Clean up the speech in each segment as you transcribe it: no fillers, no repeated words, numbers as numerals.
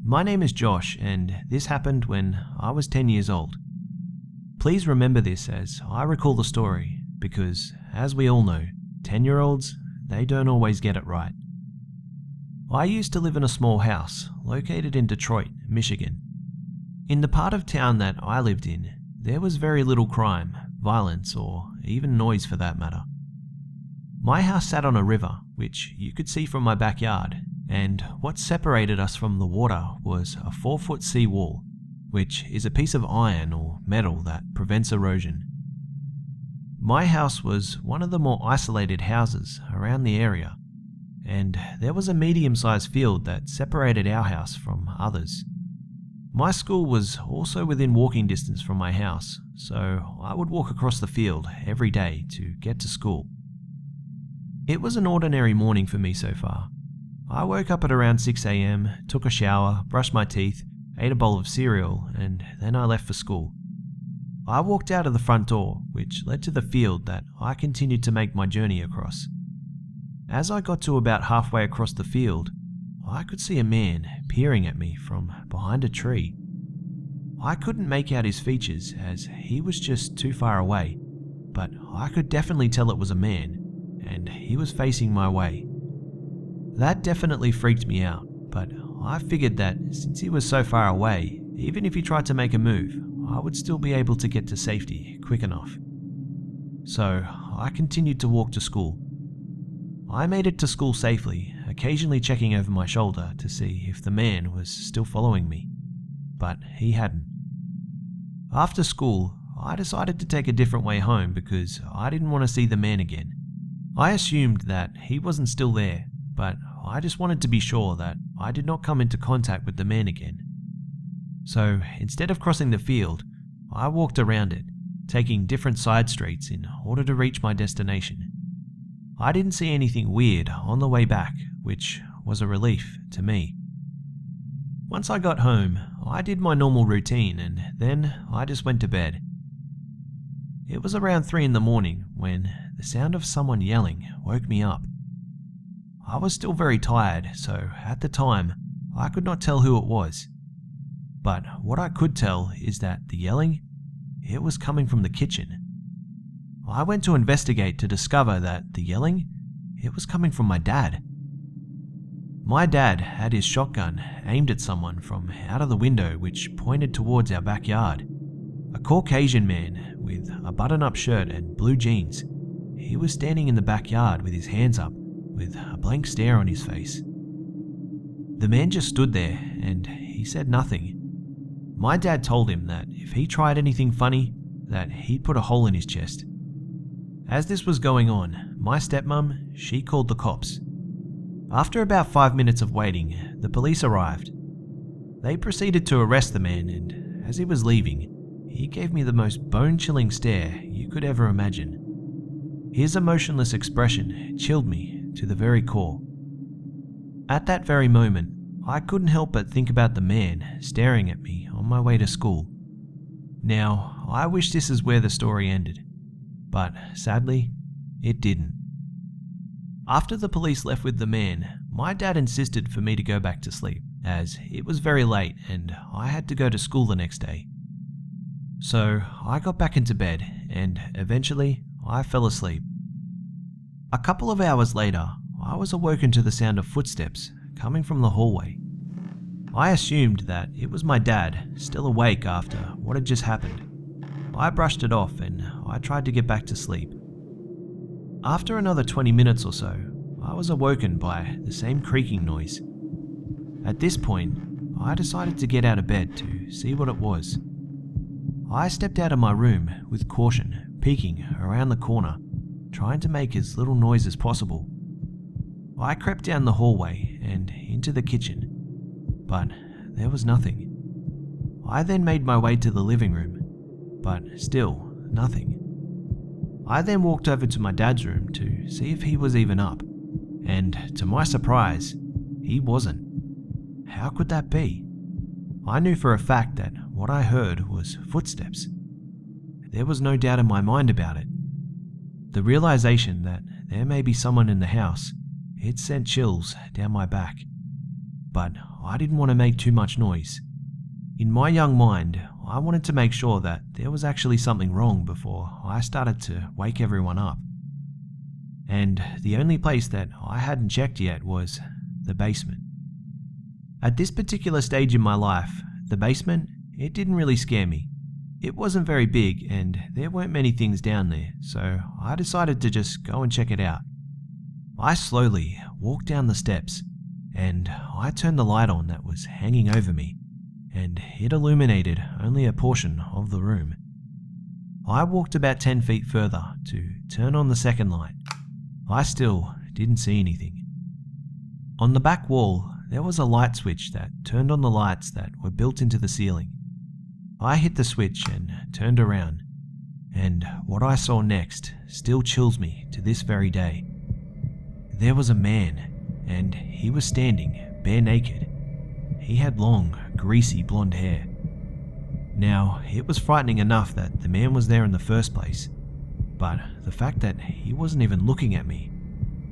My name is Josh, and this happened when I was 10 years old. Please remember this as I recall the story, because, as we all know, 10-year-olds, they don't always get it right. I used to live in a small house located in Detroit, Michigan. In the part of town that I lived in, there was very little crime, violence, or even noise for that matter. My house sat on a river, which you could see from my backyard, and what separated us from the water was a 4-foot sea wall, which is a piece of iron or metal that prevents erosion. My house was one of the more isolated houses around the area, and there was a medium-sized field that separated our house from others. My school was also within walking distance from my house, so I would walk across the field every day to get to school. It was an ordinary morning for me so far. I woke up at around 6 a.m, took a shower, brushed my teeth, ate a bowl of cereal, and then I left for school. I walked out of the front door, which led to the field that I continued to make my journey across. As I got to about halfway across the field, I could see a man peering at me from behind a tree. I couldn't make out his features as he was just too far away, but I could definitely tell it was a man, and he was facing my way. That definitely freaked me out, but I figured that since he was so far away, even if he tried to make a move, I would still be able to get to safety quick enough. So I continued to walk to school. I made it to school safely, occasionally checking over my shoulder to see if the man was still following me, but he hadn't. After school, I decided to take a different way home because I didn't want to see the man again. I assumed that he wasn't still there, but I just wanted to be sure that I did not come into contact with the man again. So instead of crossing the field, I walked around it, taking different side streets in order to reach my destination. I didn't see anything weird on the way back, which was a relief to me. Once I got home, I did my normal routine and then I just went to bed. It was around 3 in the morning when the sound of someone yelling woke me up. I was still very tired, so at the time, I could not tell who it was. But what I could tell is that the yelling, it was coming from the kitchen. I went to investigate to discover that the yelling, it was coming from my dad. My dad had his shotgun aimed at someone from out of the window which pointed towards our backyard. A Caucasian man with a button-up shirt and blue jeans. He was standing in the backyard with his hands up, with a blank stare on his face. The man just stood there and he said nothing. My dad told him that if he tried anything funny, that he'd put a hole in his chest. As this was going on, my stepmom, she called the cops. After about 5 minutes of waiting, the police arrived. They proceeded to arrest the man, and as he was leaving, he gave me the most bone-chilling stare you could ever imagine. His emotionless expression chilled me to the very core. At that very moment, I couldn't help but think about the man staring at me on my way to school. Now, I wish this is where the story ended, but sadly, it didn't. After the police left with the man, my dad insisted for me to go back to sleep, as it was very late and I had to go to school the next day. So I got back into bed and eventually I fell asleep. A couple of hours later, I was awoken to the sound of footsteps coming from the hallway. I assumed that it was my dad, still awake after what had just happened. I brushed it off and I tried to get back to sleep. After another 20 minutes or so, I was awoken by the same creaking noise. At this point, I decided to get out of bed to see what it was. I stepped out of my room with caution, peeking around the corner, trying to make as little noise as possible. I crept down the hallway and into the kitchen, but there was nothing. I then made my way to the living room, but still nothing. I then walked over to my dad's room to see if he was even up, and to my surprise, he wasn't. How could that be? I knew for a fact that what I heard was footsteps. There was no doubt in my mind about it. The realization that there may be someone in the house, it sent chills down my back. but I didn't want to make too much noise. In my young mind, I wanted to make sure that there was actually something wrong before I started to wake everyone up. And the only place that I hadn't checked yet was the basement. At this particular stage in my life, the basement, it didn't really scare me. It wasn't very big and there weren't many things down there, so I decided to just go and check it out. I slowly walked down the steps and I turned the light on that was hanging over me, and it illuminated only a portion of the room. I walked about 10 feet further to turn on the second light. I still didn't see anything. On the back wall, there was a light switch that turned on the lights that were built into the ceiling. I hit the switch and turned around, and what I saw next still chills me to this very day. There was a man, and he was standing bare naked. He had long, greasy blonde hair. Now, it was frightening enough that the man was there in the first place, but the fact that he wasn't even looking at me,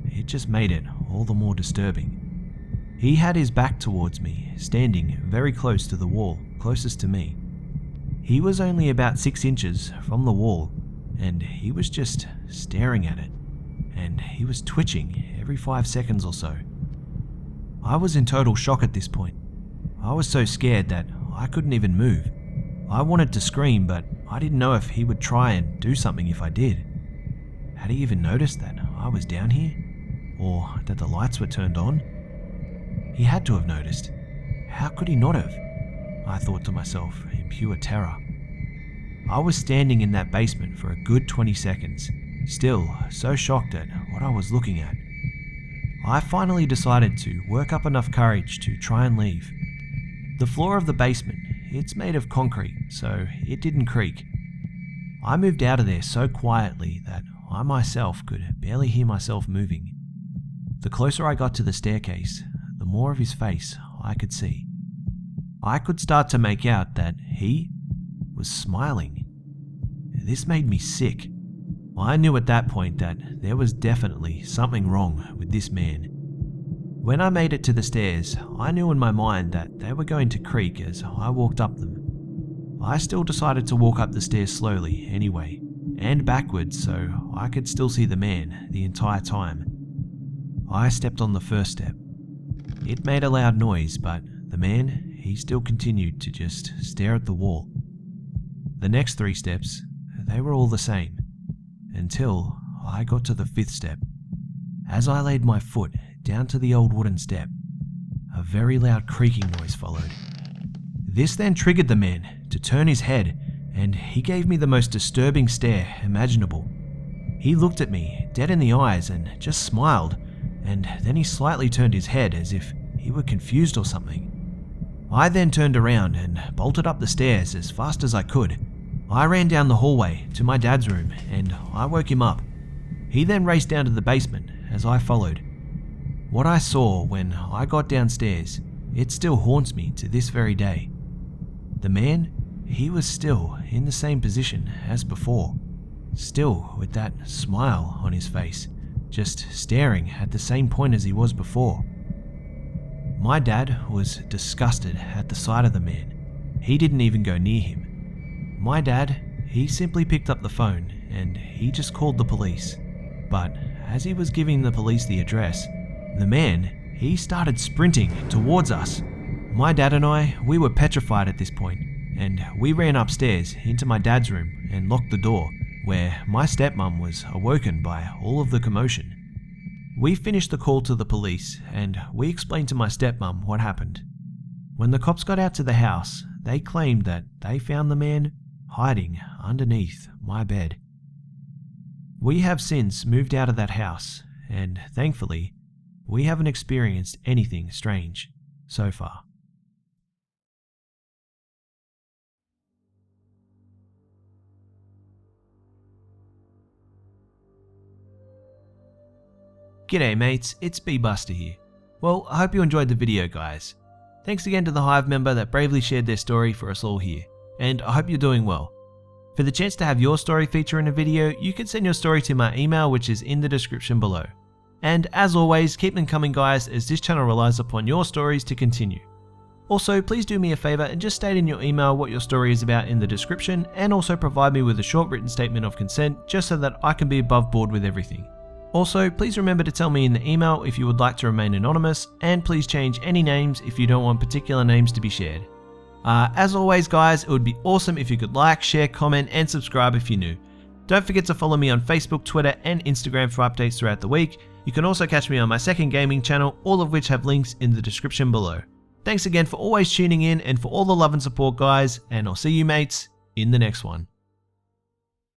it just made it all the more disturbing. He had his back towards me, standing very close to the wall closest to me. He was only about 6 inches from the wall, and he was just staring at it, and he was twitching every 5 seconds or so. I was in total shock at this point. I was so scared that I couldn't even move. I wanted to scream, but I didn't know if he would try and do something if I did. Had he even noticed that I was down here? Or that the lights were turned on? He had to have noticed. How could he not have? I thought to myself in pure terror. I was standing in that basement for a good 20 seconds, still so shocked at what I was looking at. I finally decided to work up enough courage to try and leave. The floor of the basement, it's made of concrete, so it didn't creak. I moved out of there so quietly that I myself could barely hear myself moving. The closer I got to the staircase, the more of his face I could see. I could start to make out that he was smiling. This made me sick. I knew at that point that there was definitely something wrong with this man. When I made it to the stairs, I knew in my mind that they were going to creak as I walked up them. I still decided to walk up the stairs slowly anyway, and backwards so I could still see the man the entire time. I stepped on the first step. It made a loud noise, but the man, he still continued to just stare at the wall. The next 3 steps, they were all the same, until I got to the 5th step. As I laid my foot down to the old wooden step, a very loud creaking noise followed. This then triggered the man to turn his head, and he gave me the most disturbing stare imaginable. He looked at me dead in the eyes and just smiled, and then he slightly turned his head as if he were confused or something. I then turned around and bolted up the stairs as fast as I could. I ran down the hallway to my dad's room and I woke him up. He then raced down to the basement as I followed. What I saw when I got downstairs, it still haunts me to this very day. The man, he was still in the same position as before, still with that smile on his face, just staring at the same point as he was before. My dad was disgusted at the sight of the man. He didn't even go near him. My dad, he simply picked up the phone and he just called the police. But as he was giving the police the address, the man, he started sprinting towards us. My dad and I, we were petrified at this point, and we ran upstairs into my dad's room and locked the door, where my stepmom was awoken by all of the commotion. We finished the call to the police and we explained to my stepmom what happened. When the cops got out to the house, they claimed that they found the man hiding underneath my bed. We have since moved out of that house, and thankfully, we haven't experienced anything strange so far. G'day mates, it's B-Buster here. Well, I hope you enjoyed the video guys. Thanks again to the Hive member that bravely shared their story for us all here, and I hope you're doing well. For the chance to have your story feature in a video, you can send your story to my email which is in the description below. And as always, keep them coming guys, as this channel relies upon your stories to continue. Also, please do me a favor and just state in your email what your story is about in the description, and also provide me with a short written statement of consent just so that I can be above board with everything. Also, please remember to tell me in the email if you would like to remain anonymous, and please change any names if you don't want particular names to be shared. As always guys, it would be awesome if you could like, share, comment and subscribe if you're new. Don't forget to follow me on Facebook, Twitter and Instagram for updates throughout the week. You can also catch me on my second gaming channel, all of which have links in the description below. Thanks again for always tuning in and for all the love and support guys, and I'll see you mates in the next one.